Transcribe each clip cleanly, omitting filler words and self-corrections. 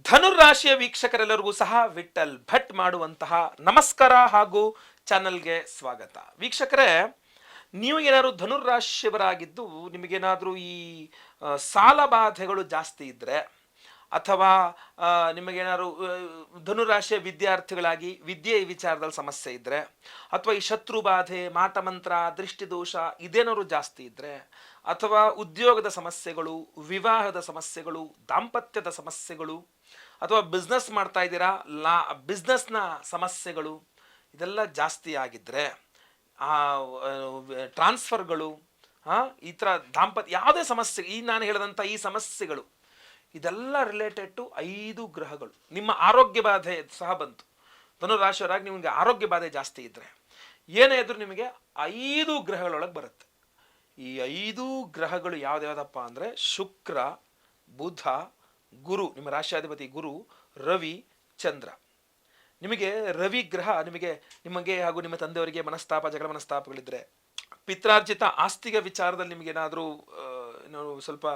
ಧನುರಾಶಿಯ ವೀಕ್ಷಕರೆಲ್ಲರಿಗೂ ಸಹ ವಿಠಲ್ ಭಟ್ ಮಾಡುವಂತಹ ನಮಸ್ಕಾರ ಹಾಗೂ ಚಾನಲ್ಗೆ ಸ್ವಾಗತ. ವೀಕ್ಷಕರೇ, ನೀವು ಏನಾದ್ರು ಧನುರಾಶಿಯವರಾಗಿದ್ದು ನಿಮಗೇನಾದರೂ ಈ ಸಾಲ ಬಾಧೆಗಳು ಜಾಸ್ತಿ ಇದ್ದರೆ ಅಥವಾ ನಿಮಗೇನಾದ್ರು ಧನುರಾಶಿಯ ವಿದ್ಯಾರ್ಥಿಗಳಾಗಿ ವಿದ್ಯೆ ವಿಚಾರದಲ್ಲಿ ಸಮಸ್ಯೆ ಇದ್ದರೆ ಅಥವಾ ಈ ಶತ್ರು ಬಾಧೆ, ಮಾಟಮಂತ್ರ, ದೃಷ್ಟಿದೋಷ ಇದೇನಾದ್ರು ಜಾಸ್ತಿ ಇದ್ದರೆ ಅಥವಾ ಉದ್ಯೋಗದ ಸಮಸ್ಯೆಗಳು, ವಿವಾಹದ ಸಮಸ್ಯೆಗಳು, ದಾಂಪತ್ಯದ ಸಮಸ್ಯೆಗಳು ಅಥವಾ ಬಿಸ್ನೆಸ್ ಮಾಡ್ತಾ ಇದ್ದೀರಾ, ಬಿಸ್ನೆಸ್ನ ಸಮಸ್ಯೆಗಳು ಇದೆಲ್ಲ ಜಾಸ್ತಿ ಆಗಿದ್ದರೆ, ಟ್ರಾನ್ಸ್ಫರ್ಗಳು, ಈ ಥರ ದಾಂಪತ್ಯ ಯಾವುದೇ ಸಮಸ್ಯೆ, ನಾನು ಹೇಳಿದಂಥ ಈ ಸಮಸ್ಯೆಗಳು ಇದೆಲ್ಲ ರಿಲೇಟೆಡ್ ಟು 5 ಗ್ರಹಗಳು. ನಿಮ್ಮ ಆರೋಗ್ಯ ಬಾಧೆ ಸಹ ಬಂತು, ಧನುರಾಶಿಯವರಾಗಿ ನಿಮಗೆ ಆರೋಗ್ಯ ಬಾಧೆ ಜಾಸ್ತಿ ಇದ್ದರೆ ಏನೇ ಇದ್ರೂ ನಿಮಗೆ 5 ಗ್ರಹಗಳೊಳಗೆ ಬರುತ್ತೆ. ಈ 5 ಗ್ರಹಗಳು ಯಾವ್ದಾವ್ದಪ್ಪ ಅಂದರೆ ಶುಕ್ರ, ಬುಧ, ಗುರು, ನಿಮ್ಮ ರಾಶಿಯಾಧಿಪತಿ ಗುರು, ರವಿ, ಚಂದ್ರ. ನಿಮಗೆ ರವಿ ಗ್ರಹ ನಿಮಗೆ ಹಾಗೂ ನಿಮ್ಮ ತಂದೆಯವರಿಗೆ ಜಗಳ ಮನಸ್ತಾಪಗಳಿದ್ರೆ, ಪಿತ್ರಾರ್ಜಿತ ಆಸ್ತಿಗೆ ವಿಚಾರದಲ್ಲಿ ನಿಮಗೇನಾದರೂ ಸ್ವಲ್ಪ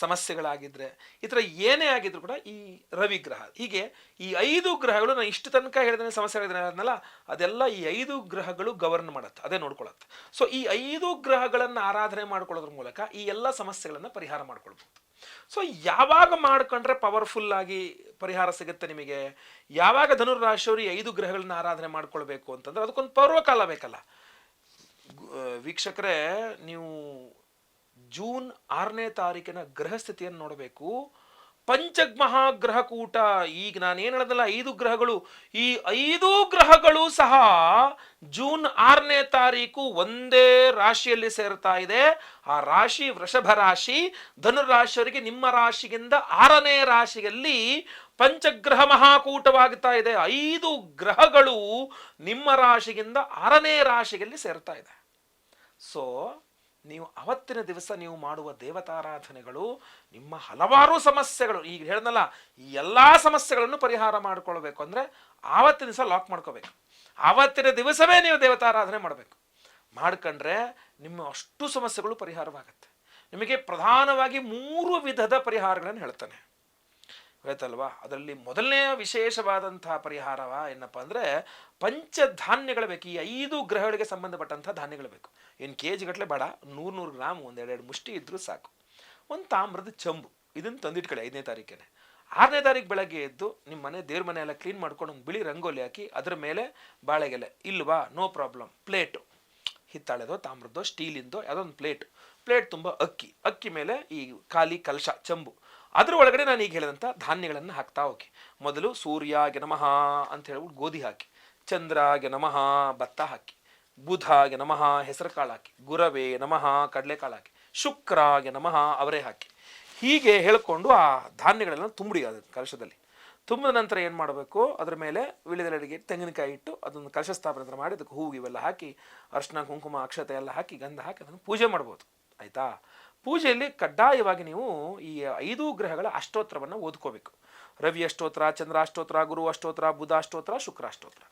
ಸಮಸ್ಯೆಗಳಾಗಿದ್ದರೆ, ಈ ಥರ ಏನೇ ಆಗಿದ್ರು ಕೂಡ ಈ ರವಿ ಗ್ರಹ, ಹೀಗೆ ಈ 5 ಗ್ರಹಗಳು, ನಾನು ಇಷ್ಟು ತನಕ ಹೇಳಿದ್ರೆ ಸಮಸ್ಯೆಗಳಿದ್ನಲ್ಲ ಅದೆಲ್ಲ ಈ 5 ಗ್ರಹಗಳು ಗವರ್ನ್ ಮಾಡುತ್ತೆ, ಅದೇ ನೋಡ್ಕೊಳತ್ತೆ. ಸೊ ಈ 5 ಗ್ರಹಗಳನ್ನು ಆರಾಧನೆ ಮಾಡ್ಕೊಳ್ಳೋದ್ರ ಮೂಲಕ ಈ ಎಲ್ಲ ಸಮಸ್ಯೆಗಳನ್ನು ಪರಿಹಾರ ಮಾಡ್ಕೊಳ್ಬೋದು. ಸೊ ಯಾವಾಗ ಮಾಡ್ಕೊಂಡ್ರೆ ಪವರ್ಫುಲ್ ಆಗಿ ಪರಿಹಾರ ಸಿಗುತ್ತೆ ನಿಮಗೆ, ಯಾವಾಗ ಧನುರಾಶಿಯವರು ಈ 5 ಗ್ರಹಗಳನ್ನ ಆರಾಧನೆ ಮಾಡ್ಕೊಳ್ಬೇಕು ಅಂತಂದ್ರೆ ಅದಕ್ಕೊಂದು ಪರ್ವಕಾಲ ಬೇಕಲ್ಲ. ವೀಕ್ಷಕರೇ, ನೀವು ಜೂನ್ 6ನೇ ತಾರೀಕಿನ ಗ್ರಹ ಸ್ಥಿತಿಯನ್ನು ನೋಡಬೇಕು. ಪಂಚಮಹಾಗ್ರಹ ಕೂಟ, ಈಗ ನಾನು ಏನು ಹೇಳೋದಲ್ಲ 5 ಗ್ರಹಗಳು, ಈ 5 ಗ್ರಹಗಳು ಸಹ ಜೂನ್ 6ನೇ ತಾರೀಕು ಒಂದೇ ರಾಶಿಯಲ್ಲಿ ಸೇರ್ತಾ ಇದೆ. ಆ ರಾಶಿ ವೃಷಭ ರಾಶಿ. ಧನುರಾಶಿಯವರಿಗೆ ನಿಮ್ಮ ರಾಶಿಗಿಂತ 6ನೇ ರಾಶಿಯಲ್ಲಿ ಪಂಚಗ್ರಹ ಮಹಾಕೂಟವಾಗ್ತಾ ಇದೆ. 5 ಗ್ರಹಗಳು ನಿಮ್ಮ ರಾಶಿಗಿಂತ 6ನೇ ರಾಶಿಯಲ್ಲಿ ಸೇರ್ತಾ ಇದೆ. ಸೊ ನೀವು ಅವತ್ತಿನ ದಿವಸ ನೀವು ಮಾಡುವ ದೇವತಾರಾಧನೆಗಳು ನಿಮ್ಮ ಹಲವಾರು ಸಮಸ್ಯೆಗಳು, ಈಗ ಹೇಳಿದ್ನಲ್ಲ ಈ ಎಲ್ಲ ಸಮಸ್ಯೆಗಳನ್ನು ಪರಿಹಾರ ಮಾಡ್ಕೊಳ್ಬೇಕು ಅಂದರೆ ಆವತ್ತಿನ ದಿವಸ ಲಾಕ್ ಮಾಡ್ಕೋಬೇಕು. ಆವತ್ತಿನ ದಿವಸವೇ ನೀವು ದೇವತಾರಾಧನೆ ಮಾಡಬೇಕು. ಮಾಡ್ಕೊಂಡ್ರೆ ನಿಮ್ಮ ಅಷ್ಟು ಸಮಸ್ಯೆಗಳು ಪರಿಹಾರವಾಗುತ್ತೆ. ನಿಮಗೆ ಪ್ರಧಾನವಾಗಿ 3 ವಿಧದ ಪರಿಹಾರಗಳನ್ನು ಹೇಳ್ತಾನೆ, ಆಯ್ತಲ್ವಾ. ಅದರಲ್ಲಿ ಮೊದಲನೇ ವಿಶೇಷವಾದಂತಹ ಪರಿಹಾರವ ಏನಪ್ಪ ಅಂದರೆ ಪಂಚಧಾನ್ಯಗಳು ಬೇಕು. ಈ 5 ಗ್ರಹಗಳಿಗೆ ಸಂಬಂಧಪಟ್ಟಂಥ ಧಾನ್ಯಗಳು ಬೇಕು. ಏನು KG ಗಟ್ಟಲೆ ಬೇಡ, 100 ಗ್ರಾಮ್, 1-2 ಮುಷ್ಟಿ ಇದ್ರೂ ಸಾಕು. ಒಂದು ತಾಮ್ರದ ಚಂಬು, ಇದನ್ನು ತಂದಿಟ್ಕೊಳ್ಳಿ 5ನೇ ತಾರೀಕೇನೆ. 6ನೇ ತಾರೀಕು ಬೆಳಗ್ಗೆ ಎದ್ದು ನಿಮ್ಮ ಮನೆ, ದೇವ್ರ ಮನೆ ಎಲ್ಲ ಕ್ಲೀನ್ ಮಾಡ್ಕೊಂಡು ಒಂದು ಬಿಳಿ ರಂಗೋಲಿ ಹಾಕಿ ಅದರ ಮೇಲೆ ಬಾಳೆಗೆಲೆ ಇಲ್ವಾ, ನೋ ಪ್ರಾಬ್ಲಮ್, ಪ್ಲೇಟು, ಹಿತ್ತಾಳೆದೋ ತಾಮ್ರದ್ದೋ ಸ್ಟೀಲಿಂದೋ ಯಾವುದೋ ಒಂದು ಪ್ಲೇಟ್ ತುಂಬ ಅಕ್ಕಿ ಮೇಲೆ ಈ ಖಾಲಿ ಕಲಶ ಚಂಬು, ಅದ್ರ ಒಳಗಡೆ ನಾನು ಈಗ ಹೇಳಿದಂಥ ಧಾನ್ಯಗಳನ್ನು ಹಾಕ್ತಾ ಹೋಗಿ. ಮೊದಲು ಸೂರ್ಯಾಗೆ ನಮಃ ಅಂತ ಹೇಳ್ಬಿಟ್ಟು ಗೋಧಿ ಹಾಕಿ, ಚಂದ್ರಾಗೆ ನಮಃ ಭತ್ತ ಹಾಕಿ, ಬುಧಾಗೆ ನಮಃ ಹೆಸರು ಕಾಳು ಹಾಕಿ, ಗುರವೇ ನಮಃ ಕಡಲೆಕಾಳು ಹಾಕಿ, ಶುಕ್ರಾಗೆ ನಮಃ ಅವರೇ ಹಾಕಿ, ಹೀಗೆ ಹೇಳ್ಕೊಂಡು ಆ ಧಾನ್ಯಗಳೆಲ್ಲ ತುಂಬಿಡಿ ಅದು ಕಲಶದಲ್ಲಿ. ತುಂಬಿದ ನಂತರ ಏನು ಮಾಡಬೇಕು, ಅದ್ರ ಮೇಲೆ ವಿಳಿದೆಲೆಗೆ ತೆಂಗಿನಕಾಯಿ ಇಟ್ಟು ಅದನ್ನು ಕಲಶ ಸ್ಥಾಪನೆ ಮಾಡಿ ಅದಕ್ಕೆ ಹೂವು ಇವೆಲ್ಲ ಹಾಕಿ, ಅರ್ಶಿನ ಕುಂಕುಮ ಅಕ್ಷತೆ ಎಲ್ಲ ಹಾಕಿ ಗಂಧ ಹಾಕಿ ಅದನ್ನು ಪೂಜೆ ಮಾಡ್ಬೋದು. ಆಯಿತಾ. ಪೂಜೆಯಲ್ಲಿ ಕಡ್ಡಾಯವಾಗಿ ನೀವು ಈ 5 ಗ್ರಹಗಳ ಅಷ್ಟೋತ್ತರವನ್ನು ಓದ್ಕೋಬೇಕು. ರವಿ ಅಷ್ಟೋತ್ರ, ಚಂದ್ರ ಅಷ್ಟೋತ್ರ, ಗುರು ಅಷ್ಟೋತ್ರ, ಬುಧ ಅಷ್ಟೋತ್ರ, ಶುಕ್ರ ಅಷ್ಟೋತ್ರ.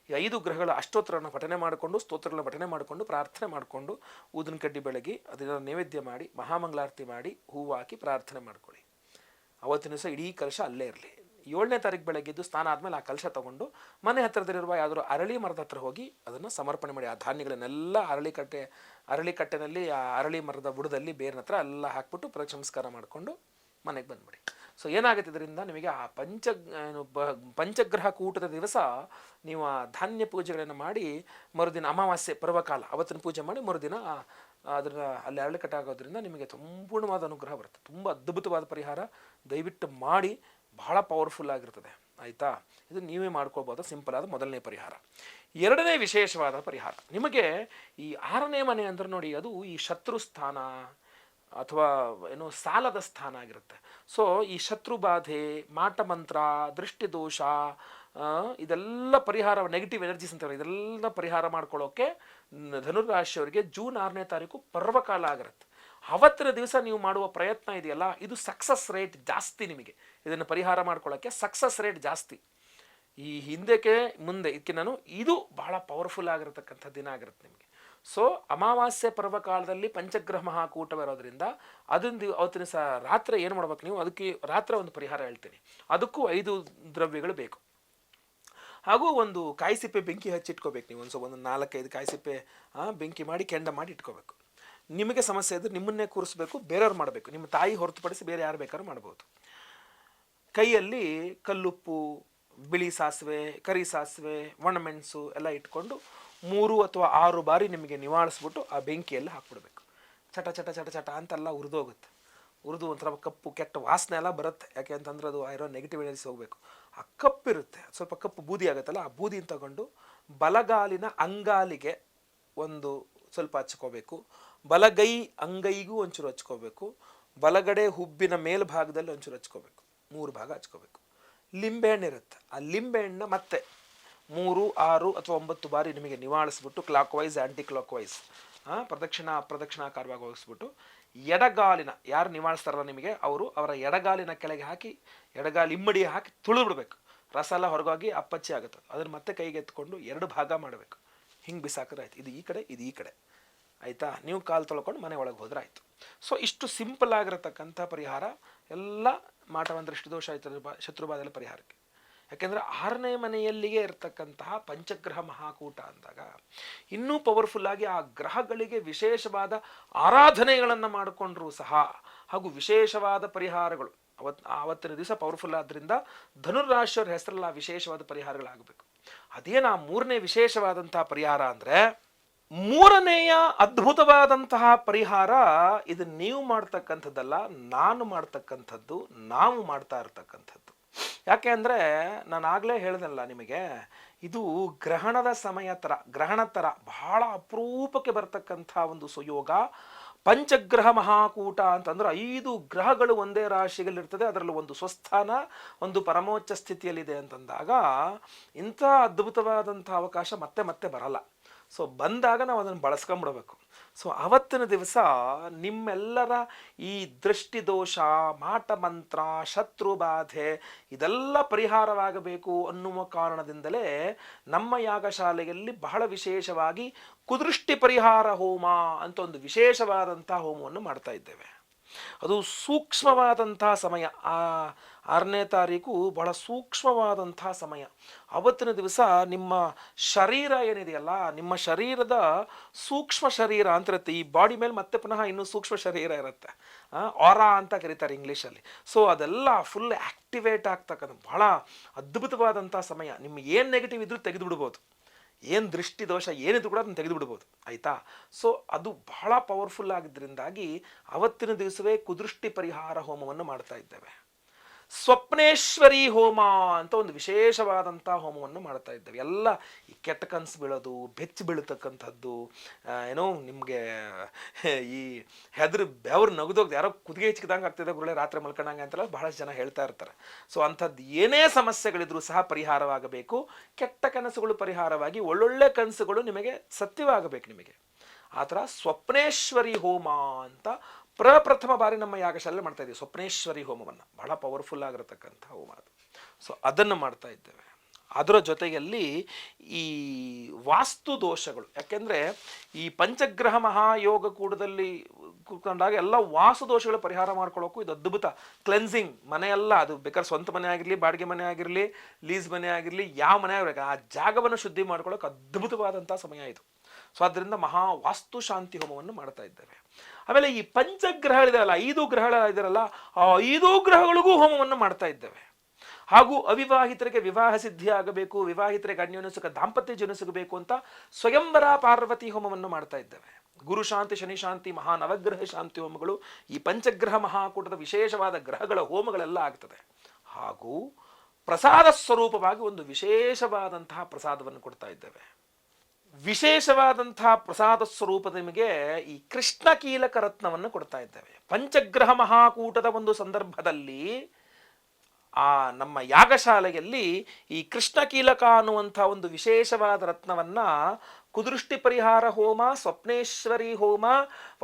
ಈ 5 ಗ್ರಹಗಳ ಅಷ್ಟೋತ್ತರವನ್ನು ಪಠನೆ ಮಾಡಿಕೊಂಡು, ಸ್ತೋತ್ರಗಳನ್ನು ಪಠನೆ ಮಾಡಿಕೊಂಡು, ಪ್ರಾರ್ಥನೆ ಮಾಡಿಕೊಂಡು, ಊದಿನ ಕಡ್ಡಿ ಬೆಳಗಿ ಅದನ್ನು ನೈವೇದ್ಯ ಮಾಡಿ, ಮಹಾಮಂಗಳಾರತಿ ಮಾಡಿ, ಹೂವು ಹಾಕಿ ಪ್ರಾರ್ಥನೆ ಮಾಡ್ಕೊಳ್ಳಿ. ಅವತ್ತಿನ ದಿವಸ ಇಡೀ ಕಲಶ ಅಲ್ಲೇ ಇರಲಿ. 7ನೇ ತಾರೀಕು ಬೆಳಗ್ಗೆದ್ದು ಸ್ನಾನ ಆದಮೇಲೆ ಆ ಕಲಶ ತಗೊಂಡು ಮನೆ ಹತ್ತಿರದಲ್ಲಿರುವ ಯಾವುದಾದ್ರು ಅರಳಿ ಮರದ ಹತ್ರ ಹೋಗಿ ಅದನ್ನು ಸಮರ್ಪಣೆ ಮಾಡಿ. ಆ ಧಾನ್ಯಗಳನ್ನೆಲ್ಲ ಅರಳಿಕಟ್ಟೆನಲ್ಲಿ ಆ ಅರಳಿ ಮರದ ಬುಡದಲ್ಲಿ ಬೇರಿನ ಹತ್ರ ಎಲ್ಲ ಹಾಕ್ಬಿಟ್ಟು ಪ್ರದಕ್ಷಿಣಸ್ಕಾರ ಮಾಡಿಕೊಂಡು ಮನೆಗೆ ಬಂದ್ಬಿಡಿ. ಸೊ ಏನಾಗುತ್ತೆ, ಇದರಿಂದ ನಿಮಗೆ ಆ ಪಂಚಗ್ರಹ ಕೂಟದ ದಿವಸ ನೀವು ಆ ಧಾನ್ಯ ಪೂಜೆಗಳನ್ನು ಮಾಡಿ, ಮರುದಿನ ಅಮಾವಾಸ್ಯೆ ಪರ್ವಕಾಲ ಅವತ್ತಿನ ಪೂಜೆ ಮಾಡಿ, ಮರುದಿನ ಅದನ್ನು ಅಲ್ಲಿ ಅರಳಿಕಟ್ಟಾಗೋದ್ರಿಂದ ನಿಮಗೆ ಸಂಪೂರ್ಣವಾದ ಅನುಗ್ರಹ ಬರುತ್ತೆ. ತುಂಬ ಅದ್ಭುತವಾದ ಪರಿಹಾರ, ದಯವಿಟ್ಟು ಮಾಡಿ, ಬಹಳ ಪವರ್ಫುಲ್ ಆಗಿರ್ತದೆ. ಆಯಿತಾ. ಇದು ನೀವೇ ಮಾಡ್ಕೊಳ್ಬೋದು, ಸಿಂಪಲ್ ಆದ ಮೊದಲನೇ ಪರಿಹಾರ. 2ನೇ ವಿಶೇಷವಾದ ಪರಿಹಾರ, ನಿಮಗೆ ಈ 6ನೇ ಮನೆ ಅಂದ್ರೆ ನೋಡಿ, ಅದು ಈ ಶತ್ರು ಸ್ಥಾನ ಅಥವಾ ಏನೋ ಸಾಲದ ಸ್ಥಾನ ಆಗಿರುತ್ತೆ. ಸೊ ಈ ಶತ್ರು ಬಾಧೆ, ಮಾಟಮಂತ್ರ, ದೃಷ್ಟಿದೋಷ, ಇದೆಲ್ಲ ಪರಿಹಾರ, ನೆಗೆಟಿವ್ ಎನರ್ಜೀಸ್ ಅಂತ ಇದೆಲ್ಲ ಪರಿಹಾರ ಮಾಡ್ಕೊಳ್ಳೋಕೆ ಧನುರಾಶಿಯವರಿಗೆ ಜೂನ್ 6ನೇ ತಾರೀಕು ಪರ್ವಕಾಲ ಆಗಿರುತ್ತೆ. ಅವತ್ತಿನ ದಿವಸ ನೀವು ಮಾಡುವ ಪ್ರಯತ್ನ ಇದೆಯಲ್ಲ, ಇದು ಸಕ್ಸಸ್ ರೇಟ್ ಜಾಸ್ತಿ. ನಿಮಗೆ ಇದನ್ನು ಪರಿಹಾರ ಮಾಡ್ಕೊಳ್ಳೋಕ್ಕೆ ಸಕ್ಸಸ್ ರೇಟ್ ಜಾಸ್ತಿ. ಈ ಹಿಂದಕ್ಕೆ ಮುಂದೆ ಇದಕ್ಕೆ ಇದು ಬಹಳ ಪವರ್ಫುಲ್ ಆಗಿರತಕ್ಕಂಥ ದಿನ ಆಗಿರುತ್ತೆ ನಿಮಗೆ. ಸೊ ಅಮಾವಾಸ್ಯೆ ಪರ್ವಕಾಲದಲ್ಲಿ ಪಂಚಗ್ರಹ ಮಹಾಕೂಟವಿರೋದ್ರಿಂದ ಅದೊಂದು ಅವತ್ತಿನ ರಾತ್ರಿ ಏನು ಮಾಡ್ಬೇಕು ನೀವು, ಅದಕ್ಕೆ ರಾತ್ರಿ ಒಂದು ಪರಿಹಾರ ಹೇಳ್ತೀನಿ. ಅದಕ್ಕೂ 5 ದ್ರವ್ಯಗಳು ಬೇಕು. ಹಾಗೂ ಒಂದು ಕಾಯಿಸಿಪ್ಪೆ ಬೆಂಕಿ ಹಚ್ಚಿಟ್ಕೋಬೇಕು ನೀವು. ಒಂದು 4-5 ಕಾಯಿಸಿಪ್ಪೆ ಬೆಂಕಿ ಮಾಡಿ ಕೆಂಡ ಮಾಡಿ ಇಟ್ಕೋಬೇಕು. ನಿಮಗೆ ಸಮಸ್ಯೆ ಇದ್ದರೆ ನಿಮ್ಮನ್ನೇ ಕೂರಿಸ್ಬೇಕು, ಬೇರೆಯವ್ರು ಮಾಡಬೇಕು. ನಿಮ್ಮ ತಾಯಿ ಹೊರತುಪಡಿಸಿ ಬೇರೆ ಯಾರು ಬೇಕಾದ್ರೂ ಮಾಡ್ಬೋದು. ಕೈಯಲ್ಲಿ ಕಲ್ಲುಪ್ಪು, ಬಿಳಿ ಸಾಸಿವೆ, ಕರಿ ಸಾಸಿವೆ, ಒಣಮೆಣಸು ಎಲ್ಲ ಇಟ್ಕೊಂಡು 3 ಅಥವಾ 6 ಬಾರಿ ನಿಮಗೆ ನಿವಾಳಿಸ್ಬಿಟ್ಟು ಆ ಬೆಂಕಿಯಲ್ಲಿ ಹಾಕ್ಬಿಡ್ಬೇಕು. ಚಟ ಚಟ ಚಟ ಚಟ ಅಂತೆಲ್ಲ ಉರಿದೋಗುತ್ತೆ. ಉರಿದು ಒಂಥರ ಕಪ್ಪು ಕೆಟ್ಟ ವಾಸನೆ ಎಲ್ಲ ಬರುತ್ತೆ. ಯಾಕೆ ಅಂತಂದ್ರೆ ಅದು ಇರೋ ನೆಗೆಟಿವ್ ಎನರ್ಜಿ ಹೋಗಬೇಕು. ಆ ಕಪ್ಪಿರುತ್ತೆ, ಸ್ವಲ್ಪ ಕಪ್ಪು ಬೂದಿ ಆಗುತ್ತಲ್ಲ, ಆ ಬೂದಿನ ತಗೊಂಡು ಬಲಗಾಲಿನ ಅಂಗಾಲಿಗೆ ಒಂದು ಸ್ವಲ್ಪ ಹಚ್ಕೋಬೇಕು. ಬಲಗೈ ಅಂಗೈಗೂ ಒಂಚೂರು ಹಚ್ಕೋಬೇಕು. ಬಲಗಡೆ ಹುಬ್ಬಿನ ಮೇಲ್ಭಾಗದಲ್ಲಿ ಒಂಚೂರು ಹಚ್ಕೋಬೇಕು. 3 ಭಾಗ ಹಚ್ಕೋಬೇಕು. ಲಿಂಬೆಹಣ್ಣು ಇರುತ್ತೆ, ಆ ಲಿಂಬೆಹಣ್ಣು ಮತ್ತೆ 3, 6 ಅಥವಾ 9 ಬಾರಿ ನಿಮಗೆ ನಿವಾಳಿಸ್ಬಿಟ್ಟು clockwise anticlockwise ಅಪ್ರದಕ್ಷಿಣಾಕಾರವಾಗಿ ಹೋಗಿಸ್ಬಿಟ್ಟು ಎಡಗಾಲಿನ ಯಾರು ನಿವಾಳಿಸ್ತಾರಲ್ಲ ನಿಮಗೆ, ಅವರ ಎಡಗಾಲಿನ ಕೆಳಗೆ ಹಾಕಿ ಎಡಗಾಲಿ ಇಮ್ಮಡಿ ಹಾಕಿ ತುಳಿದ್ಬಿಡ್ಬೇಕು. ರಸ ಎಲ್ಲ ಹೊರಗೋಗಿ ಅಪ್ಪಚ್ಚಿ ಆಗುತ್ತೆ. ಅದನ್ನು ಮತ್ತೆ ಕೈಗೆ ಎತ್ಕೊಂಡು 2 ಭಾಗ ಮಾಡಬೇಕು. ಹಿಂಗೆ ಬಿಸಾಕಿದ್ರೆ ಆಯ್ತು. ಇದು ಈ ಕಡೆ, ಇದು ಈ ಕಡೆ, ಆಯಿತಾ? ನೀವು ಕಾಲು ತೊಳ್ಕೊಂಡು ಮನೆ ಒಳಗೆ ಹೋದ್ರೆ ಆಯಿತು. ಸೊ ಇಷ್ಟು ಸಿಂಪಲ್ ಆಗಿರತಕ್ಕಂಥ ಪರಿಹಾರ ಎಲ್ಲ ಮಾಟವಂತ್ರ ದೋಷ ಶತ್ರುಬಾಧೆಲ್ಲ ಪರಿಹಾರಕ್ಕೆ. ಯಾಕೆಂದರೆ 6ನೇ ಮನೆಯಲ್ಲಿಗೆ ಇರತಕ್ಕಂತಹ ಪಂಚಗ್ರಹ ಮಹಾಕೂಟ ಅಂದಾಗ ಇನ್ನೂ ಪವರ್ಫುಲ್ಲಾಗಿ ಆ ಗ್ರಹಗಳಿಗೆ ವಿಶೇಷವಾದ ಆರಾಧನೆಗಳನ್ನು ಮಾಡಿಕೊಂಡ್ರೂ ಸಹ ಹಾಗೂ ವಿಶೇಷವಾದ ಪರಿಹಾರಗಳು ಆವತ್ತಿನ ದಿವಸ ಪವರ್ಫುಲ್ ಆದ್ದರಿಂದ ಧನುರಾಶಿಯವರ ಹೆಸರಲ್ಲ ವಿಶೇಷವಾದ ಪರಿಹಾರಗಳಾಗಬೇಕು. ಅದೇನಾ 3ನೇ ವಿಶೇಷವಾದಂತಹ ಪರಿಹಾರ ಅಂದರೆ, 3ನೇಯ ಅದ್ಭುತವಾದಂತಹ ಪರಿಹಾರ ಇದು ನೀವು ಮಾಡ್ತಕ್ಕಂಥದ್ದಲ್ಲ, ನಾನು ಮಾಡ್ತಕ್ಕಂಥದ್ದು, ನಾವು ಮಾಡ್ತಾ ಇರ್ತಕ್ಕಂಥದ್ದು. ಯಾಕೆ ಅಂದರೆ ನಾನು ಆಗಲೇ ಹೇಳ್ದಲ್ಲ ನಿಮಗೆ, ಇದು ಗ್ರಹಣದ ಗ್ರಹಣ ಥರ ಬಹಳ ಅಪರೂಪಕ್ಕೆ ಬರ್ತಕ್ಕಂಥ ಒಂದು ಸುಯೋಗ. ಪಂಚಗ್ರಹ ಮಹಾಕೂಟ ಅಂತಂದ್ರೆ 5 ಗ್ರಹಗಳು ಒಂದೇ ರಾಶಿಯಲ್ಲಿರ್ತದೆ. ಅದರಲ್ಲಿ ಒಂದು ಸ್ವಸ್ಥಾನ, ಒಂದು ಪರಮೋಚ್ಚ ಸ್ಥಿತಿಯಲ್ಲಿದೆ ಅಂತಂದಾಗ ಇಂಥ ಅದ್ಭುತವಾದಂಥ ಅವಕಾಶ ಮತ್ತೆ ಮತ್ತೆ ಬರಲ್ಲ. ಸೊ ಬಂದಾಗ ನಾವು ಅದನ್ನು ಬಳಸ್ಕೊಂಬಿಡ್ಬೇಕು. ಸೊ ಆವತ್ತಿನ ದಿವಸ ನಿಮ್ಮೆಲ್ಲರ ಈ ದೃಷ್ಟಿದೋಷ, ಮಾಟಮಂತ್ರ, ಶತ್ರುಬಾಧೆ ಇದೆಲ್ಲ ಪರಿಹಾರವಾಗಬೇಕು ಅನ್ನುವ ಕಾರಣದಿಂದಲೇ ನಮ್ಮ ಯಾಗಶಾಲೆಯಲ್ಲಿ ಬಹಳ ವಿಶೇಷವಾಗಿ ಕುದೃಷ್ಟಿ ಪರಿಹಾರ ಹೋಮ ಅಂತ ಒಂದು ವಿಶೇಷವಾದಂಥ ಹೋಮವನ್ನು ಮಾಡ್ತಾ ಇದ್ದೇವೆ. ಅದು ಸೂಕ್ಷ್ಮವಾದಂತಹ ಸಮಯ. 6ನೇ ತಾರೀಕು ಬಹಳ ಸೂಕ್ಷ್ಮವಾದಂತಹ ಸಮಯ. ಅವತ್ತಿನ ದಿವಸ ನಿಮ್ಮ ಶರೀರ ಏನಿದೆಯಲ್ಲ, ನಿಮ್ಮ ಶರೀರದ ಸೂಕ್ಷ್ಮ ಶರೀರ ಅಂತ ಇರುತ್ತೆ. ಈ ಬಾಡಿ ಮೇಲೆ ಮತ್ತೆ ಪುನಃ ಇನ್ನೂ ಸೂಕ್ಷ್ಮ ಶರೀರ ಇರುತ್ತೆ, ಆರಾ ಅಂತ ಕರೀತಾರೆ ಇಂಗ್ಲೀಷಲ್ಲಿ. ಸೊ ಅದೆಲ್ಲ ಫುಲ್ ಆಕ್ಟಿವೇಟ್ ಆಗ್ತಕ್ಕಂಥ ಬಹಳ ಅದ್ಭುತವಾದಂಥ ಸಮಯ. ನಿಮ್ಮ ಏನು ನೆಗೆಟಿವ್ ಇದ್ರೂ ತೆಗೆದು ಬಿಡ್ಬೋದು, ಏನು ದೃಷ್ಟಿ ದೋಷ ಏನಿದ್ರು ಕೂಡ ಅದನ್ನು ತೆಗೆದು ಬಿಡ್ಬೋದು, ಆಯಿತಾ? ಸೊ ಅದು ಬಹಳ ಪವರ್ಫುಲ್ ಆಗಿದ್ದರಿಂದಾಗಿ ಅವತ್ತಿನ ದಿವಸವೇ ಕುದೃಷ್ಟಿ ಪರಿಹಾರ ಹೋಮವನ್ನು ಮಾಡ್ತಾ ಇದ್ದೇವೆ. ಸ್ವಪ್ನೇಶ್ವರಿ ಹೋಮ ಅಂತ ಒಂದು ವಿಶೇಷವಾದಂಥ ಹೋಮವನ್ನು ಮಾಡ್ತಾ ಇದ್ದೇವೆ. ಎಲ್ಲ ಈ ಕೆಟ್ಟ ಕನಸು ಬೀಳೋದು, ಬೆಚ್ಚಿ ಬೀಳತಕ್ಕಂಥದ್ದು, ಏನೋ ನಿಮಗೆ ಈ ಹೆದ್ರು ಬೆವರು ನಗದೋಗ್ದು ಯಾರೋ ಕುದಿಗೆ ಹೆಚ್ಚಿದಂಗೆ ಆಗ್ತಿದೆ ಗುರುಳೆ ರಾತ್ರಿ ಮಲ್ಕೊಂಡಂಗೆ ಅಂತೆಲ್ಲ ಬಹಳಷ್ಟು ಜನ ಹೇಳ್ತಾ ಇರ್ತಾರೆ. ಸೊ ಅಂಥದ್ದು ಏನೇ ಸಮಸ್ಯೆಗಳಿದ್ರೂ ಸಹ ಪರಿಹಾರವಾಗಬೇಕು. ಕೆಟ್ಟ ಕನಸುಗಳು ಪರಿಹಾರವಾಗಿ ಒಳ್ಳೊಳ್ಳೆ ಕನಸುಗಳು ನಿಮಗೆ ಸತ್ಯವಾಗಬೇಕು. ನಿಮಗೆ ಆ ಥರ ಸ್ವಪ್ನೇಶ್ವರಿ ಹೋಮ ಅಂತ ಪ್ರಪ್ರಥಮ ಬಾರಿ ನಮ್ಮ ಯಾಗಶಾಲೆ ಮಾಡ್ತಾ ಇದ್ದೀವಿ. ಸ್ವಪ್ನೇಶ್ವರಿ ಹೋಮವನ್ನು ಬಹಳ ಪವರ್ಫುಲ್ ಆಗಿರತಕ್ಕಂಥ ಹೋಮ ಅದು. ಸೊ ಅದನ್ನು ಮಾಡ್ತಾ ಇದ್ದೇವೆ. ಅದರ ಜೊತೆಯಲ್ಲಿ ಈ ವಾಸ್ತು ದೋಷಗಳು, ಯಾಕೆಂದರೆ ಈ ಪಂಚಗ್ರಹ ಮಹಾಯೋಗ ಕೂಟದಲ್ಲಿ ಕೂತ್ಕೊಂಡಾಗ ಎಲ್ಲ ವಾಸ್ತು ದೋಷಗಳು ಪರಿಹಾರ ಮಾಡ್ಕೊಳ್ಳೋಕ್ಕೂ ಇದು ಅದ್ಭುತ ಕ್ಲೆನ್ಸಿಂಗ್. ಮನೆಯೆಲ್ಲ, ಅದು ಬೇಕಾದ್ರೆ ಸ್ವಂತ ಮನೆ ಆಗಿರಲಿ, ಬಾಡಿಗೆ ಮನೆ ಆಗಿರಲಿ, ಲೀಸ್ ಮನೆ ಆಗಿರಲಿ, ಯಾವ ಮನೆ ಆಗಿರಬೇಕು, ಆ ಜಾಗವನ್ನು ಶುದ್ಧಿ ಮಾಡ್ಕೊಳ್ಳೋಕೆ ಅದ್ಭುತವಾದಂಥ ಸಮಯ ಇದು. ಸೊ ಆದ್ದರಿಂದ ಮಹಾ ವಾಸ್ತು ಶಾಂತಿ ಹೋಮವನ್ನು ಮಾಡ್ತಾ ಇದ್ದೇವೆ. ಆಮೇಲೆ ಈ ಪಂಚಗ್ರಹಗಳಿದೆಯಲ್ಲ, 5 ಗ್ರಹಗಳಿದಾರಲ್ಲ, ಆ 5 ಗ್ರಹಗಳಿಗೂ ಹೋಮವನ್ನು ಮಾಡ್ತಾ ಇದ್ದೇವೆ. ಹಾಗೂ ಅವಿವಾಹಿತರಿಗೆ ವಿವಾಹ ಸಿದ್ಧಿ ಆಗಬೇಕು, ವಿವಾಹಿತರಿಗೆ ಅನ್ಯೋನ್ಯ ಸುಖ ದಾಂಪತ್ಯ ಜೀವನ ಸಿಗಬೇಕು ಅಂತ ಸ್ವಯಂವರ ಪಾರ್ವತಿ ಹೋಮವನ್ನು ಮಾಡ್ತಾ ಇದ್ದೇವೆ. ಗುರು ಶಾಂತಿ, ಶನಿ ಶಾಂತಿ, ಮಹಾ ನವಗ್ರಹ ಶಾಂತಿ ಹೋಮಗಳು, ಈ ಪಂಚಗ್ರಹ ಮಹಾಕೂಟದ ವಿಶೇಷವಾದ ಗ್ರಹಗಳ ಹೋಮಗಳೆಲ್ಲ ಆಗ್ತದೆ. ಹಾಗೂ ಪ್ರಸಾದ ಸ್ವರೂಪವಾಗಿ ಒಂದು ವಿಶೇಷವಾದಂತಹ ಪ್ರಸಾದವನ್ನು ಕೊಡ್ತಾ ಇದ್ದೇವೆ. ವಿಶೇಷವಾದಂತಹ ಪ್ರಸಾದ ಸ್ವರೂಪದ ನಿಮಗೆ ಈ ಕೃಷ್ಣ ಕೀಲಕ ರತ್ನವನ್ನು ಕೊಡ್ತಾ ಇದ್ದೇವೆ. ಪಂಚಗ್ರಹ ಮಹಾಕೂಟದ ಒಂದು ಸಂದರ್ಭದಲ್ಲಿ ನಮ್ಮ ಯಾಗಶಾಲೆಯಲ್ಲಿ ಈ ಕೃಷ್ಣ ಕೀಲಕ ಅನ್ನುವಂಥ ಒಂದು ವಿಶೇಷವಾದ ರತ್ನವನ್ನು ಕುದೃಷ್ಟಿ ಪರಿಹಾರ ಹೋಮ, ಸ್ವಪ್ನೇಶ್ವರಿ ಹೋಮ,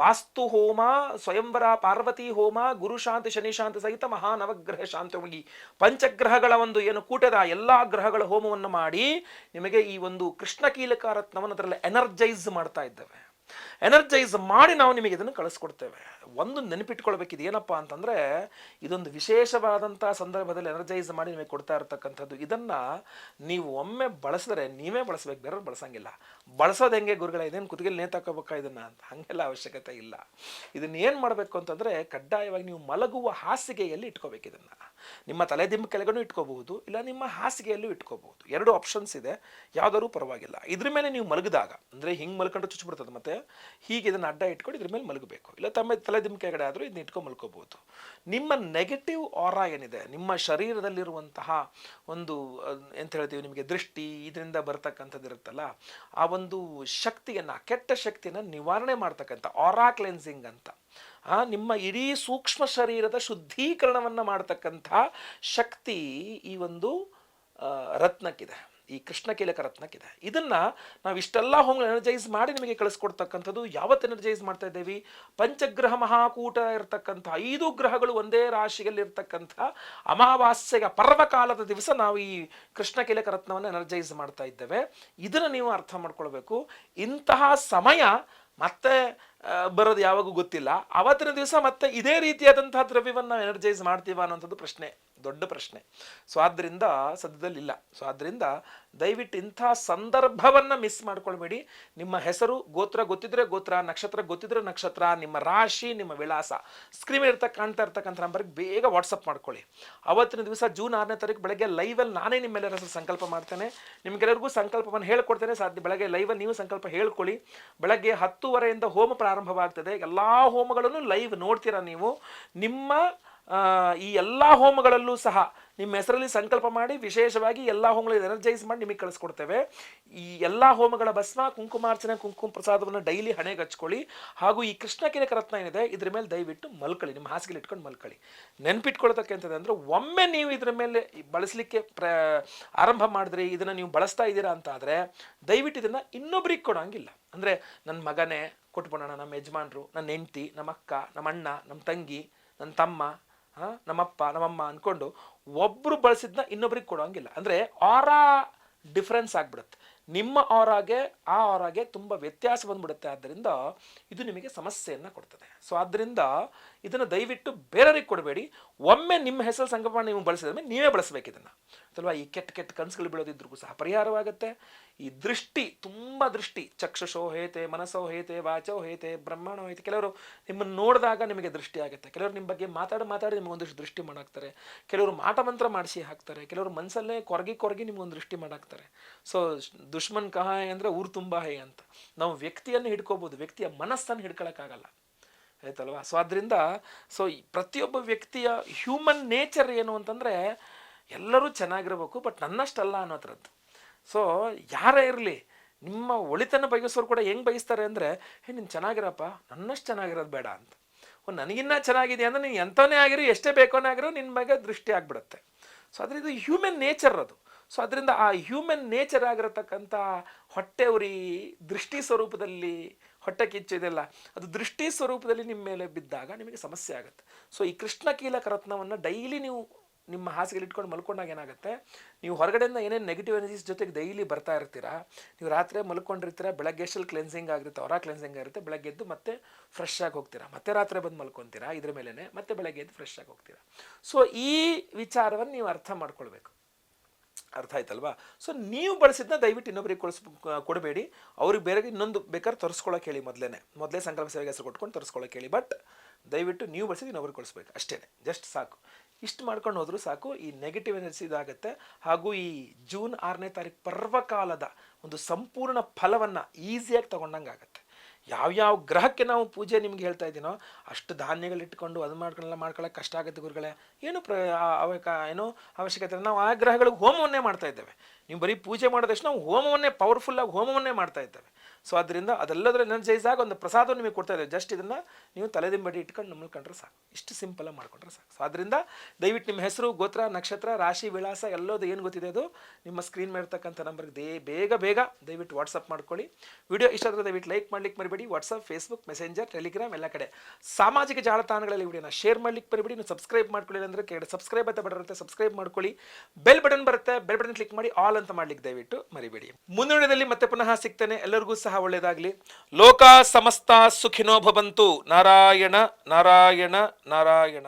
ವಾಸ್ತು ಹೋಮ, ಸ್ವಯಂವರ ಪಾರ್ವತಿ ಹೋಮ, ಗುರುಶಾಂತಿ ಶನಿಶಾಂತಿ ಸಹಿತ ಮಹಾನವಗ್ರಹ ಶಾಂತಿ ಹೋಮ, ಈ ಪಂಚಗ್ರಹಗಳ ಒಂದು ಏನು ಕೂಟದ ಎಲ್ಲ ಗ್ರಹಗಳ ಹೋಮವನ್ನು ಮಾಡಿ ನಿಮಗೆ ಈ ಒಂದು ಕೃಷ್ಣ ಕೀಲಕ ರತ್ನವನ್ನು ಅದರಲ್ಲಿ ಎನರ್ಜೈಸ್ ಮಾಡ್ತಾ ಇದ್ದೇವೆ. ಎನರ್ಜೈಸ್ ಮಾಡಿ ನಾವು ನಿಮಗೆ ಇದನ್ನು ಕಳಿಸ್ಕೊಡ್ತೇವೆ. ಒಂದು ನೆನಪಿಟ್ಕೊಳ್ಬೇಕಿದು ಏನಪ್ಪ ಅಂತಂದರೆ, ಇದೊಂದು ವಿಶೇಷವಾದಂಥ ಸಂದರ್ಭದಲ್ಲಿ ಎನರ್ಜೈಸ್ ಮಾಡಿ ನಿಮಗೆ ಕೊಡ್ತಾ ಇರತಕ್ಕಂಥದ್ದು. ಇದನ್ನು ನೀವು ಒಮ್ಮೆ ಬಳಸಿದ್ರೆ ನೀವೇ ಬಳಸಬೇಕು, ಬೇರೆಯವ್ರು ಬಳಸಂಗಿಲ್ಲ. ಬಳಸೋದು ಹೆಂಗೆ ಗುರುಗಳ, ಇದೇನು ಕುತ್ತಿಗೆಲ್ಲಿ ನೇತಾಕೋಬೇಕಾ ಇದನ್ನು ಅಂತ? ಹಾಗೆಲ್ಲ ಅವಶ್ಯಕತೆ ಇಲ್ಲ. ಇದನ್ನು ಏನು ಮಾಡಬೇಕು ಅಂತಂದರೆ, ಕಡ್ಡಾಯವಾಗಿ ನೀವು ಮಲಗುವ ಹಾಸಿಗೆಯಲ್ಲಿ ಇಟ್ಕೋಬೇಕು. ಇದನ್ನು ನಿಮ್ಮ ತಲೆದಿಂಬು ಕೆಳಗಡೆ ಇಟ್ಕೋಬಹುದು, ಇಲ್ಲ ನಿಮ್ಮ ಹಾಸಿಗೆಯಲ್ಲೂ ಇಟ್ಕೋಬಹುದು. ಎರಡು ಆಪ್ಷನ್ಸ್ ಇದೆ, ಯಾವುದಾದ್ರೂ ಪರವಾಗಿಲ್ಲ. ಇದ್ರ ಮೇಲೆ ನೀವು ಮಲಗಿದಾಗ, ಅಂದರೆ ಹಿಂಗೆ ಮಲ್ಕೊಂಡ್ರೆ ಚುಚ್ಚಿಬಿಡ್ತದೆ, ಮತ್ತೆ ಹೀಗೆ ಇದನ್ನು ಅಡ್ಡ ಇಟ್ಕೊಂಡು ಇದ್ರ ಮೇಲೆ ಮಲಗಬೇಕು. ಇಲ್ಲ ತಲೆದಿಂಬು ಕೆಳಗಡೆ ಆದರೂ ಇದನ್ನ ಇಟ್ಕೊಂಡು ಮಲ್ಕೋಬಹುದು. ನಿಮ್ಮ ನೆಗೆಟಿವ್ ಆರಾ ಏನಿದೆ, ನಿಮ್ಮ ಶರೀರದಲ್ಲಿರುವಂತಹ ಒಂದು ಎಂತ ಹೇಳ್ತೀವಿ, ನಿಮಗೆ ದೃಷ್ಟಿ ಇದರಿಂದ ಬರ್ತಕ್ಕಂಥದ್ದು ಇರುತ್ತಲ್ಲ, ಆ ಒಂದು ಶಕ್ತಿಯನ್ನು, ಕೆಟ್ಟ ಶಕ್ತಿಯನ್ನು ನಿವಾರಣೆ ಮಾಡ್ತಕ್ಕಂಥ ಆರಾ ಕ್ಲೆನ್ಸಿಂಗ್ ಅಂತ, ನಿಮ್ಮ ಇಡೀ ಸೂಕ್ಷ್ಮ ಶರೀರದ ಶುದ್ಧೀಕರಣವನ್ನು ಮಾಡ್ತಕ್ಕಂಥ ಶಕ್ತಿ ಈ ಒಂದು ರತ್ನಕ್ಕಿದೆ, ಈ ಕೃಷ್ಣಕೀಲಕ ರತ್ನಕ್ಕಿದೆ. ಇದನ್ನು ನಾವು ಇಷ್ಟೆಲ್ಲ ಹೋಮ್ ಎನರ್ಜೈಸ್ ಮಾಡಿ ನಿಮಗೆ ಕಳಿಸ್ಕೊಡ್ತಕ್ಕಂಥದ್ದು. ಯಾವತ್ತು ಎನರ್ಜೈಸ್ ಮಾಡ್ತಾ ಇದ್ದೇವೆ? ಪಂಚಗ್ರಹ ಮಹಾಕೂಟ ಇರತಕ್ಕಂಥ 5 ಗ್ರಹಗಳು ಒಂದೇ ರಾಶಿಯಲ್ಲಿರ್ತಕ್ಕಂಥ ಅಮಾವಾಸ್ಯೆಯ ಪರ್ವಕಾಲದ ದಿವಸ ನಾವು ಈ ಕೃಷ್ಣಕೀಲಕ ರತ್ನವನ್ನು ಎನರ್ಜೈಸ್ ಮಾಡ್ತಾ ಇದ್ದೇವೆ. ಇದನ್ನು ನೀವು ಅರ್ಥ ಮಾಡ್ಕೊಳ್ಬೇಕು. ಇಂತಹ ಸಮಯ ಮತ್ತೆ ಬರೋದು ಯಾವಾಗೂ ಗೊತ್ತಿಲ್ಲ. ಅವತ್ತಿನ ದಿವಸ ಮತ್ತೆ ಇದೇ ರೀತಿಯಾದಂತಹ ದ್ರವ್ಯವನ್ನು ನಾವು ಎನರ್ಜೈಸ್ ಮಾಡ್ತೀವ ಅನ್ನೋಂಥದ್ದು ಪ್ರಶ್ನೆ, ದೊಡ್ಡ ಪ್ರಶ್ನೆ. ಸೊ ಆದ್ದರಿಂದ ಸದ್ಯದಲ್ಲಿಲ್ಲ. ಸೊ ಆದ್ದರಿಂದ ದಯವಿಟ್ಟು ಇಂಥ ಸಂದರ್ಭವನ್ನು ಮಿಸ್ ಮಾಡ್ಕೊಳ್ಬೇಡಿ. ನಿಮ್ಮ ಹೆಸರು, ಗೋತ್ರ ಗೊತ್ತಿದ್ರೆ ಗೋತ್ರ, ನಕ್ಷತ್ರ ಗೊತ್ತಿದ್ರೆ ನಕ್ಷತ್ರ, ನಿಮ್ಮ ರಾಶಿ, ನಿಮ್ಮ ವಿಳಾಸ ಸ್ಕ್ರೀನ್ ಕಾಣ್ತಾ ಇರ್ತಕ್ಕಂಥ ನಂಬರ್ಗೆ ಬೇಗ ವಾಟ್ಸಪ್ ಮಾಡ್ಕೊಳ್ಳಿ. ಅವತ್ತಿನ ದಿವಸ ಜೂನ್ 6ನೇ ತಾರೀಕು ಬೆಳಗ್ಗೆ ಲೈವಲ್ಲಿ ನಾನೇ ನಿಮ್ಮೆಲ್ಲರ ಹೆಸರು ಸಂಕಲ್ಪ ಮಾಡ್ತೇನೆ. ನಿಮ್ಗೆಲ್ಲರಿಗೂ ಸಂಕಲ್ಪವನ್ನು ಹೇಳ್ಕೊಡ್ತೇನೆ. ಸಾಧ್ಯ ಬೆಳಗ್ಗೆ ಲೈವಲ್ಲಿ ನೀವು ಸಂಕಲ್ಪ ಹೇಳ್ಕೊಳ್ಳಿ. ಬೆಳಗ್ಗೆ 10:30ಯಿಂದ ಹೋಮ ಪ್ರಾರಂಭವಾಗ್ತದೆ. ಎಲ್ಲ ಹೋಮಗಳನ್ನು ಲೈವ್ ನೋಡ್ತೀರಾ ನೀವು. ನಿಮ್ಮ ಈ ಎಲ್ಲ ಹೋಮಗಳಲ್ಲೂ ಸಹ ನಿಮ್ಮ ಹೆಸರಲ್ಲಿ ಸಂಕಲ್ಪ ಮಾಡಿ ವಿಶೇಷವಾಗಿ ಎಲ್ಲ ಹೋಮಗಳಲ್ಲಿ ಎನರ್ಜೈಸ್ ಮಾಡಿ ನಿಮಗೆ ಕಳಿಸ್ಕೊಡ್ತೇವೆ. ಈ ಎಲ್ಲ ಹೋಮಗಳ ಭಸ್ಮ, ಕುಂಕುಮಾರ್ಚನೆ, ಕುಂಕುಮ ಪ್ರಸಾದವನ್ನು ಡೈಲಿ ಹಣೆಗೆ ಹಚ್ಕೊಳ್ಳಿ. ಹಾಗೂ ಈ ಕೃಷ್ಣಕೀಲಕ ರತ್ನ ಏನಿದೆ ಇದ್ರ ಮೇಲೆ ದಯವಿಟ್ಟು ಮಲ್ಕೊಳ್ಳಿ, ನಿಮ್ಮ ಹಾಸಿಗೆಲಿ ಇಟ್ಕೊಂಡು ಮಲ್ಕೊಳ್ಳಿ. ನೆನ್ಪಿಟ್ಕೊಳ್ತಕ್ಕಂಥದ್ದು ಅಂದರೆ, ಒಮ್ಮೆ ನೀವು ಇದ್ರ ಮೇಲೆ ಬಳಸಲಿಕ್ಕೆ ಆರಂಭ ಮಾಡಿದ್ರಿ, ಇದನ್ನು ನೀವು ಬಳಸ್ತಾ ಇದ್ದೀರಾ ಅಂತ ಆದರೆ ದಯವಿಟ್ಟು ಇದನ್ನು ಇನ್ನೊಬ್ರಿಗೆ ಕೊಡೋಂಗಿಲ್ಲ. ಅಂದರೆ ನನ್ನ ಮಗನೇ ಕೊಟ್ಬಿಡೋಣ, ನಮ್ಮ ಯಜಮಾನ್ರು, ನನ್ನ ಹೆಂಡತಿ, ನಮ್ಮ ಅಕ್ಕ, ನಮ್ಮ ಅಣ್ಣ, ನಮ್ಮ ತಂಗಿ, ನನ್ನ ತಮ್ಮ, ನಮ್ಮಪ್ಪ, ನಮ್ಮಮ್ಮ ಅಂದ್ಕೊಂಡು ಒಬ್ಬರು ಬಳಸಿದ್ನ ಇನ್ನೊಬ್ರಿಗೆ ಕೊಡೋಂಗಿಲ್ಲ. ಅಂದರೆ ಆರಾ ಡಿಫ್ರೆನ್ಸ್ ಆಗಿಬಿಡುತ್ತೆ. ನಿಮ್ಮ ಆರಾಗೆ ಆ ಆರಾಗೆ ತುಂಬ ವ್ಯತ್ಯಾಸ ಬಂದ್ಬಿಡುತ್ತೆ. ಆದ್ದರಿಂದ ಇದು ನಿಮಗೆ ಸಮಸ್ಯೆಯನ್ನು ಕೊಡ್ತದೆ. ಸೊ ಆದ್ದರಿಂದ ಇದನ್ನು ದಯವಿಟ್ಟು ಬೇರೆಯವ್ರಿಗೆ ಕೊಡಬೇಡಿ. ಒಮ್ಮೆ ನಿಮ್ಮ ಹೆಸರು ಸಂಕಲ್ಪ ನೀವು ಬಳಸಿದ್ರೆ ನೀವೇ ಬಳಸಬೇಕು ಇದನ್ನು, ಅಲ್ವಾ? ಈ ಕೆಟ್ಟ ಕೆಟ್ಟ ಕನಸುಗಳು ಬೀಳೋದಿದ್ರಿಗೂ ಸಹ ಪರಿಹಾರವಾಗುತ್ತೆ. ಈ ದೃಷ್ಟಿ, ತುಂಬ ದೃಷ್ಟಿ, ಚಕ್ಷುಷೋ ಹೇತೆ, ಮನಸ್ಸೋ ಹೇತೆ, ವಾಚೋ ಹೇತೆ, ಬ್ರಹ್ಮಣೋ ಹೇತೆ. ಕೆಲವರು ನಿಮ್ಮನ್ನು ನೋಡಿದಾಗ ನಿಮಗೆ ದೃಷ್ಟಿ ಆಗುತ್ತೆ. ಕೆಲವರು ನಿಮ್ಮ ಬಗ್ಗೆ ಮಾತಾಡಿ ನಿಮಗೊಂದಿಷ್ಟು ದೃಷ್ಟಿ ಮಾಡಾಕ್ತಾರೆ. ಕೆಲವರು ಮಾಟ ಮಂತ್ರ ಮಾಡಿಸಿ ಹಾಕ್ತಾರೆ. ಕೆಲವರು ಮನಸ್ಸಲ್ಲೇ ಕೊರಗಿ ನಿಮಗೊಂದು ದೃಷ್ಟಿ ಮಾಡಾಕ್ತಾರೆ. ಸೊ ದುಶ್ಮನ್ ಕಹ ಅಂದರೆ ಊರು ತುಂಬ ಹೇ ಅಂತ. ನಾವು ವ್ಯಕ್ತಿಯನ್ನು ಹಿಡ್ಕೋಬೋದು, ವ್ಯಕ್ತಿಯ ಮನಸ್ಸನ್ನು ಹಿಡ್ಕೊಳಕ್ಕಾಗಲ್ಲ, ಆಯ್ತಲ್ವಾ? ಸೊ ಆದ್ದರಿಂದ ಪ್ರತಿಯೊಬ್ಬ ವ್ಯಕ್ತಿಯ ಹ್ಯೂಮನ್ ನೇಚರ್ ಏನು ಅಂತಂದರೆ, ಎಲ್ಲರೂ ಚೆನ್ನಾಗಿರ್ಬೇಕು, ಬಟ್ ನನ್ನಷ್ಟಲ್ಲ ಅನ್ನೋ ಥರದ್ದು. ಸೊ ಯಾರೇ ಇರಲಿ, ನಿಮ್ಮ ಒಳಿತನ ಬಯಸೋರು ಕೂಡ ಹೆಂಗೆ ಬಯಸ್ತಾರೆ ಅಂದರೆ, ನೀನು ಚೆನ್ನಾಗಿರಪ್ಪ, ನನ್ನಷ್ಟು ಚೆನ್ನಾಗಿರೋದು ಬೇಡ ಅಂತ. ನನಗಿನ್ನ ಚೆನ್ನಾಗಿದೆ ಅಂದರೆ ನೀನು ಎಂಥವೇ ಆಗಿರೋ, ಎಷ್ಟೇ ಬೇಕೋನೇ ಆಗಿರೋ, ನಿನ್ನ ಬಗ್ಗೆ ದೃಷ್ಟಿ ಆಗಿಬಿಡುತ್ತೆ. ಸೊ ಅದರಿಂದ ಹ್ಯೂಮನ್ ನೇಚರ್ ಅದು. ಸೊ ಅದರಿಂದ ಆ ಹ್ಯೂಮನ್ ನೇಚರ್ ಆಗಿರತಕ್ಕಂಥ ಹೊಟ್ಟೆ ಉರಿ, ದೃಷ್ಟಿ ಸ್ವರೂಪದಲ್ಲಿ ಹೊಟ್ಟೆ ಕಿಚ್ಚು ಇದೆಲ್ಲ, ಅದು ದೃಷ್ಟಿ ಸ್ವರೂಪದಲ್ಲಿ ನಿಮ್ಮ ಮೇಲೆ ಬಿದ್ದಾಗ ನಿಮಗೆ ಸಮಸ್ಯೆ ಆಗುತ್ತೆ. ಸೊ ಈ ಕೃಷ್ಣಕೀಲಕ ರತ್ನವನ್ನು ಡೈಲಿ ನೀವು ನಿಮ್ಮ ಹಾಸಿಗೆಲಿ ಇಟ್ಕೊಂಡು ಮಲ್ಕೊಂಡಾಗ ಏನಾಗುತ್ತೆ, ನೀವು ಹೊರಗಡೆಯಿಂದ ಏನೇನು ನೆಗೆಟಿವ್ ಎನರ್ಜೀಸ್ ಜೊತೆಗೆ ಡೈಲಿ ಬರ್ತಾ ಇರ್ತೀರಾ. ನೀವು ರಾತ್ರಿ ಮಲ್ಕೊಂಡಿರ್ತೀರ, ಬೆಳಗ್ಗೆ ಎಷ್ಟಲ್ಲಿ ಕ್ಲೆನ್ಸಿಂಗ್ ಆಗಿರುತ್ತೆ, ಹೊರ ಕ್ಲೆನ್ಸಿಂಗ್ ಆಗಿರುತ್ತೆ. ಬೆಳಗ್ಗೆ ಎದ್ದು ಮತ್ತೆ ಫ್ರೆಶ್ ಆಗಿ ಹೋಗ್ತೀರಾ, ಮತ್ತೆ ರಾತ್ರಿ ಬಂದು ಮಲ್ಕೊತೀರಾ ಇದ್ರ ಮೇಲೇ, ಮತ್ತೆ ಬೆಳಗ್ಗೆ ಎದ್ದು ಫ್ರೆಶ್ ಆಗಿ ಹೋಗ್ತೀರಾ. ಸೊ ಈ ವಿಚಾರವನ್ನು ನೀವು ಅರ್ಥ ಮಾಡ್ಕೊಳ್ಬೇಕು. ಅರ್ಥ ಆಯ್ತಲ್ವಾ? ಸೊ ನೀವು ಬಳಸಿದ್ನ ದಯವಿಟ್ಟು ಇನ್ನೊಬ್ಬರಿಗೆ ಕೊಡಬೇಡಿ. ಅವ್ರಿಗೆ ಬೇರೆ ಇನ್ನೊಂದು ಬೇಕಾದ್ರೆ ತರಿಸ್ಕೊಳ್ಳೋಕೆ ಹೇಳಿ, ಮೊದಲೇ ಸಂಕಲ್ಪ ಸೇವೆಗೆ ಹೆಸರು ಕೊಟ್ಕೊಂಡು ತರಿಸ್ಕೊಳ್ಳೋಕೆ ಹೇಳಿ. ಬಟ್ ದಯವಿಟ್ಟು ನೀವು ಬಳಸಿದ್ದು ಇನ್ನೊಬ್ರಿಗೆ ಕೊಡಿಸ್ಬೇಕು, ಅಷ್ಟೇ, ಜಸ್ಟ್ ಸಾಕು. ಇಷ್ಟು ಮಾಡ್ಕೊಂಡು ಹೋದರೂ ಸಾಕು. ಈ ನೆಗೆಟಿವ್ ಎನರ್ಜಿ ಇದಾಗುತ್ತೆ. ಹಾಗೂ ಈ ಜೂನ್ 6ನೇ ತಾರೀಕು ಪರ್ವಕಾಲದ ಒಂದು ಸಂಪೂರ್ಣ ಫಲವನ್ನು ಈಸಿಯಾಗಿ ತಗೊಂಡಂಗೆ ಆಗುತ್ತೆ. ಯಾವ್ಯಾವ ಗ್ರಹಕ್ಕೆ ನಾವು ಪೂಜೆ ನಿಮ್ಗೆ ಹೇಳ್ತಾ ಇದ್ದೀನೋ ಅಷ್ಟು ಧಾನ್ಯಗಳಿಟ್ಕೊಂಡು ಅದು ಮಾಡ್ಕೊಳ್ಳೋಕೆ ಕಷ್ಟ ಆಗುತ್ತೆ ಗುರುಗಳೇ. ಏನು ಏನೋ ಅವಶ್ಯಕತೆ. ನಾವು ಆ ಗ್ರಹಗಳಿಗೆ ಹೋಮವನ್ನೇ ಮಾಡ್ತಾ ಇದ್ದೇವೆ. ನೀವು ಬರೀ ಪೂಜೆ ಮಾಡೋದಷ್ಟು ನಾವು ಹೋಮವನ್ನೇ ಪವರ್ಫುಲ್ಲಾಗಿ ಹೋಮವನ್ನೇ ಮಾಡ್ತಾ ಇದ್ದೇವೆ. ಸೊ ಅದರಿಂದ ಅದೆಲ್ಲದರ ಎನರ್ಜೈಸ್ ಆಗಿ ಒಂದು ಪ್ರಸಾದ ನಿಮಗೆ ಕೊಡ್ತಾ ಇದ್ದೇವೆ. ಜಸ್ಟ್ ಇದನ್ನು ನೀವು ತಲೆದಿಂಬಡಿ ಇಟ್ಕೊಂಡು ಮಲ್ಕೊಂಡ್ರೆ ಸಾಕು. ಇಷ್ಟು ಸಿಂಪಲಾಗಿ ಮಾಡ್ಕೊಂಡ್ರೆ ಸಾಕು. ಸೊ ಅದರಿಂದ ದಯವಿಟ್ಟು ನಿಮ್ಮ ಹೆಸರು, ಗೋತ್ರ, ನಕ್ಷತ್ರ, ರಾಶಿ, ವಿಳಾಸ ಎಲ್ಲೋದು ಏನು ಗೊತ್ತಿದೆ ಅದು ನಿಮ್ಮ ಸ್ಕ್ರೀನ್ ಮೇಲೆ ಇರ್ತಕ್ಕಂಥ ನಂಬರ್ಗೆ ಬೇಗ ದಯವಿಟ್ಟು ವಾಟ್ಸಪ್ ಮಾಡ್ಕೊಳ್ಳಿ. ವಿಡಿಯೋ ಇಷ್ಟ ಆದರೆ ದಯವಿಟ್ಟು ಲೈಕ್ ಮಾಡ್ಲಿಕ್ಕೆ ಮರಿಬೇಡಿ. ಮರಿಬೇಡಿ. ವಾಟ್ಸಪ್, ಫೇಸ್ಬುಕ್, ಮೆಸೆಂಜರ್, ಟೆಲಿಗ್ರಾಮ್ ಎಲ್ಲ ಕಡೆ ಸಾಮಾಜಿಕ ಜಾಲತಾಣಗಳಲ್ಲಿ ವಿಡಿಯೋನ ಶೇರ್ ಮಾಡ್ಲಿಕ್ಕೆ ಮರಿಬೇಡಿ. ನೀವು ಸಬ್ಸ್ಕ್ರೈಬ್ ಮಾಡ್ಕೊಳ್ಳಿ ಅಂದರೆ ಕೆಳಗಡೆ ಸಬ್ಸ್ಕ್ರೈಬ್ ಅಂತ ಬರುತ್ತೆ, ಸಬ್ಸ್ಕ್ರೈಬ್ ಮಾಡ್ಕೊಳ್ಳಿ. ಬೆಲ್ ಬಟನ್ ಬರುತ್ತೆ, ಬೆಲ್ ಬಟನ್ ಕ್ಲಿಕ್ ಮಾಡಿ ಆಲ್ ಅಂತ ಮಾಡ್ಲಿಕ್ಕೆ ದಯವಿಟ್ಟು ಮರಿಬೇಡಿ. ಮುಂದಿನದಲ್ಲಿ ಮತ್ತೆ ಪುನಃ ಸಿಗ್ತೇನೆ. ಎಲ್ಲರಿಗೂ ಸಹ ಒಳ್ಳೆಯದಾಗಲಿ. ಲೋಕ ಸಮಸ್ತ ಸುಖಿನೋ ಭವಂತು. ನಾರಾಯಣ ನಾರಾಯಣ ನಾರಾಯಣ.